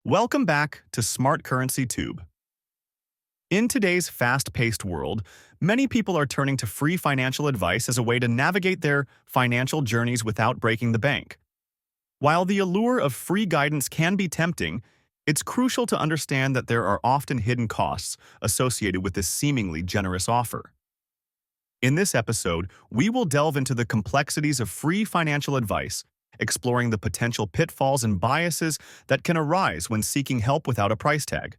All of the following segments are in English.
Welcome back to Smart Currency Tube. In today's fast-paced world, many people are turning to free financial advice as a way to navigate their financial journeys without breaking the bank. While the allure of free guidance can be tempting, it's crucial to understand that there are often hidden costs associated with this seemingly generous offer. In this episode, we will delve into the complexities of free financial advice, exploring the potential pitfalls and biases that can arise when seeking help without a price tag.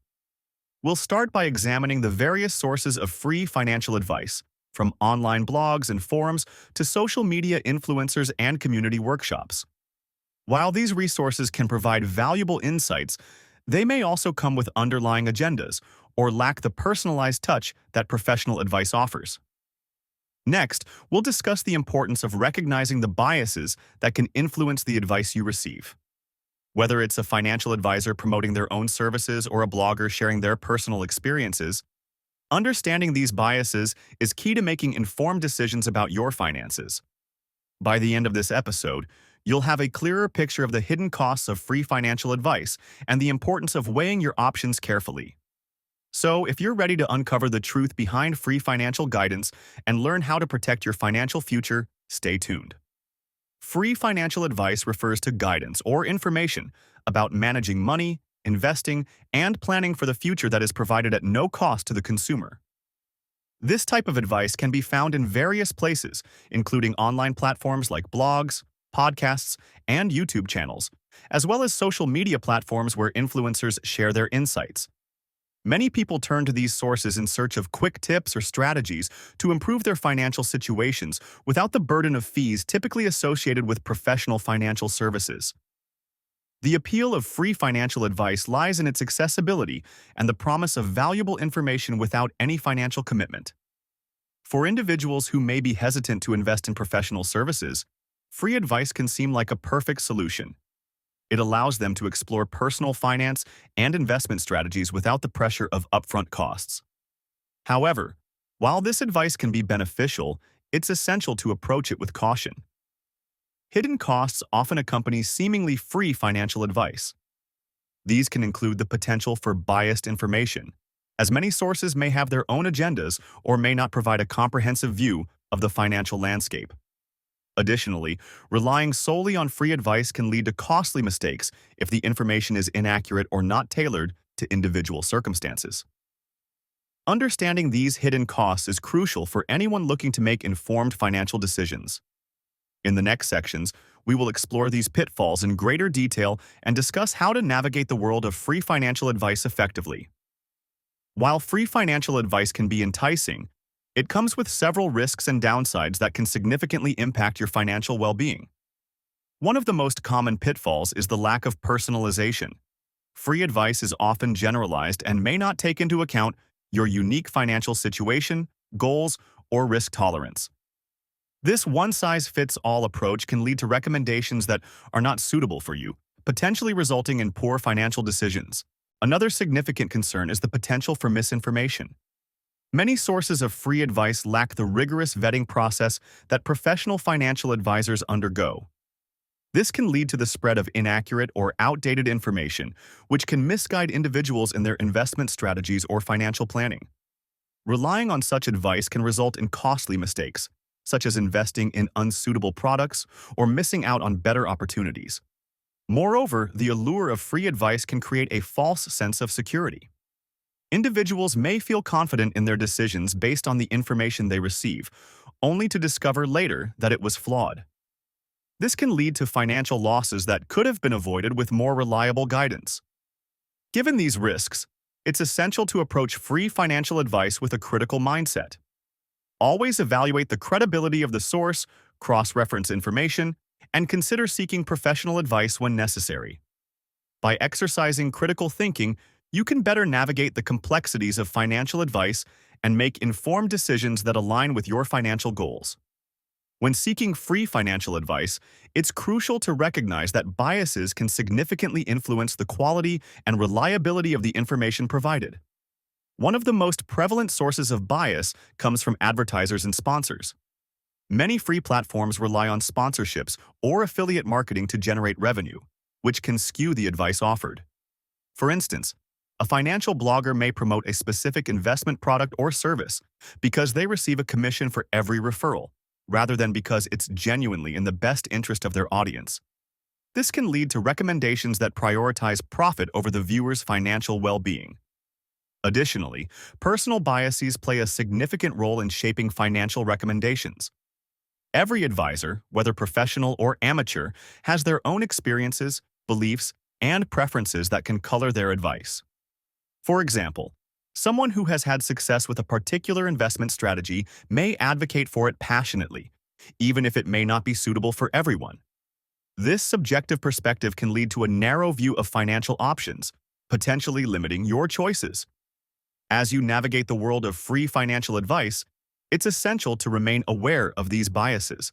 We'll start by examining the various sources of free financial advice, from online blogs and forums to social media influencers and community workshops. While these resources can provide valuable insights, they may also come with underlying agendas or lack the personalized touch that professional advice offers. Next, we'll discuss the importance of recognizing the biases that can influence the advice you receive. Whether it's a financial advisor promoting their own services or a blogger sharing their personal experiences, understanding these biases is key to making informed decisions about your finances. By the end of this episode, you'll have a clearer picture of the hidden costs of free financial advice and the importance of weighing your options carefully. So, if you're ready to uncover the truth behind free financial guidance and learn how to protect your financial future, stay tuned. Free financial advice refers to guidance or information about managing money, investing, and planning for the future that is provided at no cost to the consumer. This type of advice can be found in various places, including online platforms like blogs, podcasts, and YouTube channels, as well as social media platforms where influencers share their insights. Many people turn to these sources in search of quick tips or strategies to improve their financial situations without the burden of fees typically associated with professional financial services. The appeal of free financial advice lies in its accessibility and the promise of valuable information without any financial commitment. For individuals who may be hesitant to invest in professional services, free advice can seem like a perfect solution. It allows them to explore personal finance and investment strategies without the pressure of upfront costs. However, while this advice can be beneficial, it's essential to approach it with caution. Hidden costs often accompany seemingly free financial advice. These can include the potential for biased information, as many sources may have their own agendas or may not provide a comprehensive view of the financial landscape. Additionally, relying solely on free advice can lead to costly mistakes if the information is inaccurate or not tailored to individual circumstances. Understanding these hidden costs is crucial for anyone looking to make informed financial decisions. In the next sections, we will explore these pitfalls in greater detail and discuss how to navigate the world of free financial advice effectively. While free financial advice can be enticing, it comes with several risks and downsides that can significantly impact your financial well-being. One of the most common pitfalls is the lack of personalization. Free advice is often generalized and may not take into account your unique financial situation, goals, or risk tolerance. This one-size-fits-all approach can lead to recommendations that are not suitable for you, potentially resulting in poor financial decisions. Another significant concern is the potential for misinformation. Many sources of free advice lack the rigorous vetting process that professional financial advisors undergo. This can lead to the spread of inaccurate or outdated information, which can misguide individuals in their investment strategies or financial planning. Relying on such advice can result in costly mistakes, such as investing in unsuitable products or missing out on better opportunities. Moreover, the allure of free advice can create a false sense of security. Individuals may feel confident in their decisions based on the information they receive, only to discover later that it was flawed. This can lead to financial losses that could have been avoided with more reliable guidance. Given these risks, it's essential to approach free financial advice with a critical mindset. Always evaluate the credibility of the source, cross-reference information, and consider seeking professional advice when necessary. By exercising critical thinking, you can better navigate the complexities of financial advice and make informed decisions that align with your financial goals. When seeking free financial advice, it's crucial to recognize that biases can significantly influence the quality and reliability of the information provided. One of the most prevalent sources of bias comes from advertisers and sponsors. Many free platforms rely on sponsorships or affiliate marketing to generate revenue, which can skew the advice offered. For instance, a financial blogger may promote a specific investment product or service because they receive a commission for every referral, rather than because it's genuinely in the best interest of their audience. This can lead to recommendations that prioritize profit over the viewer's financial well-being. Additionally, personal biases play a significant role in shaping financial recommendations. Every advisor, whether professional or amateur, has their own experiences, beliefs, and preferences that can color their advice. For example, someone who has had success with a particular investment strategy may advocate for it passionately, even if it may not be suitable for everyone. This subjective perspective can lead to a narrow view of financial options, potentially limiting your choices. As you navigate the world of free financial advice, it's essential to remain aware of these biases.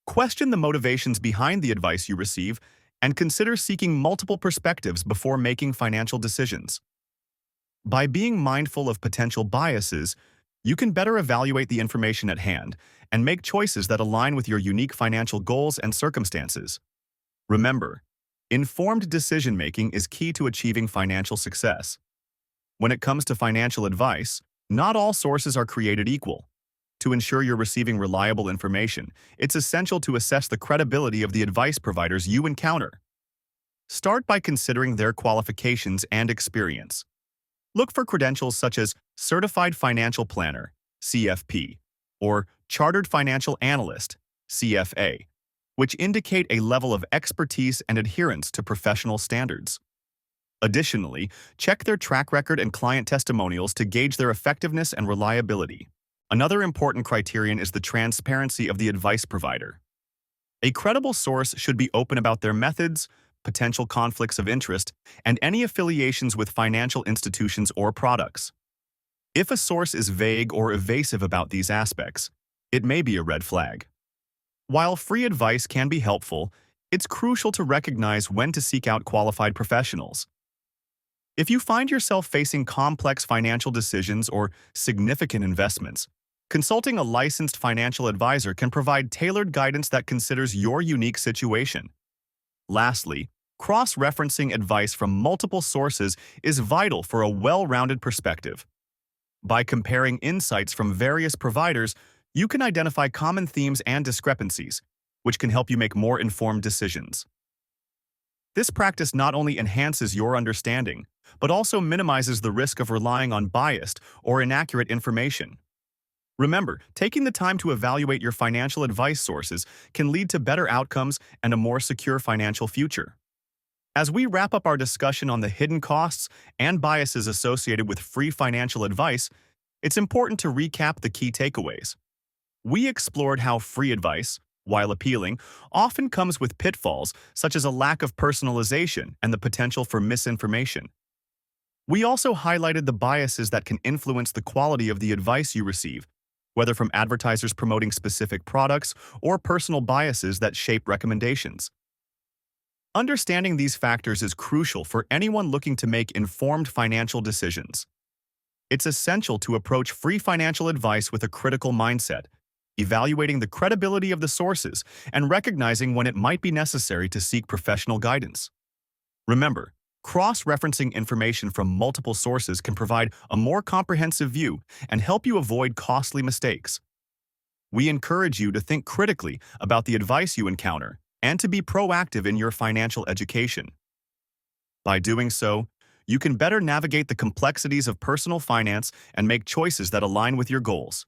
Question the motivations behind the advice you receive and consider seeking multiple perspectives before making financial decisions. By being mindful of potential biases, you can better evaluate the information at hand and make choices that align with your unique financial goals and circumstances. Remember, informed decision-making is key to achieving financial success. When it comes to financial advice, not all sources are created equal. To ensure you're receiving reliable information, it's essential to assess the credibility of the advice providers you encounter. Start by considering their qualifications and experience. Look for credentials such as Certified Financial Planner, CFP, or Chartered Financial Analyst, CFA, which indicate a level of expertise and adherence to professional standards. Additionally, check their track record and client testimonials to gauge their effectiveness and reliability. Another important criterion is the transparency of the advice provider. A credible source should be open about their methods, potential conflicts of interest, and any affiliations with financial institutions or products. If a source is vague or evasive about these aspects, it may be a red flag. While free advice can be helpful, it's crucial to recognize when to seek out qualified professionals. If you find yourself facing complex financial decisions or significant investments, consulting a licensed financial advisor can provide tailored guidance that considers your unique situation. Lastly, cross-referencing advice from multiple sources is vital for a well-rounded perspective. By comparing insights from various providers, you can identify common themes and discrepancies, which can help you make more informed decisions. This practice not only enhances your understanding, but also minimizes the risk of relying on biased or inaccurate information. Remember, taking the time to evaluate your financial advice sources can lead to better outcomes and a more secure financial future. As we wrap up our discussion on the hidden costs and biases associated with free financial advice, it's important to recap the key takeaways. We explored how free advice, while appealing, often comes with pitfalls such as a lack of personalization and the potential for misinformation. We also highlighted the biases that can influence the quality of the advice you receive, whether from advertisers promoting specific products or personal biases that shape recommendations. Understanding these factors is crucial for anyone looking to make informed financial decisions. It's essential to approach free financial advice with a critical mindset, evaluating the credibility of the sources and recognizing when it might be necessary to seek professional guidance. Remember, cross-referencing information from multiple sources can provide a more comprehensive view and help you avoid costly mistakes. We encourage you to think critically about the advice you encounter and to be proactive in your financial education. By doing so, you can better navigate the complexities of personal finance and make choices that align with your goals.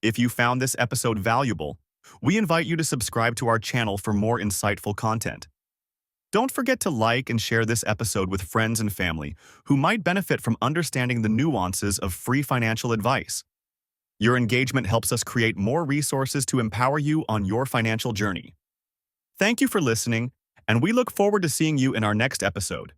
If you found this episode valuable, we invite you to subscribe to our channel for more insightful content. Don't forget to like and share this episode with friends and family who might benefit from understanding the nuances of free financial advice. Your engagement helps us create more resources to empower you on your financial journey. Thank you for listening, and we look forward to seeing you in our next episode.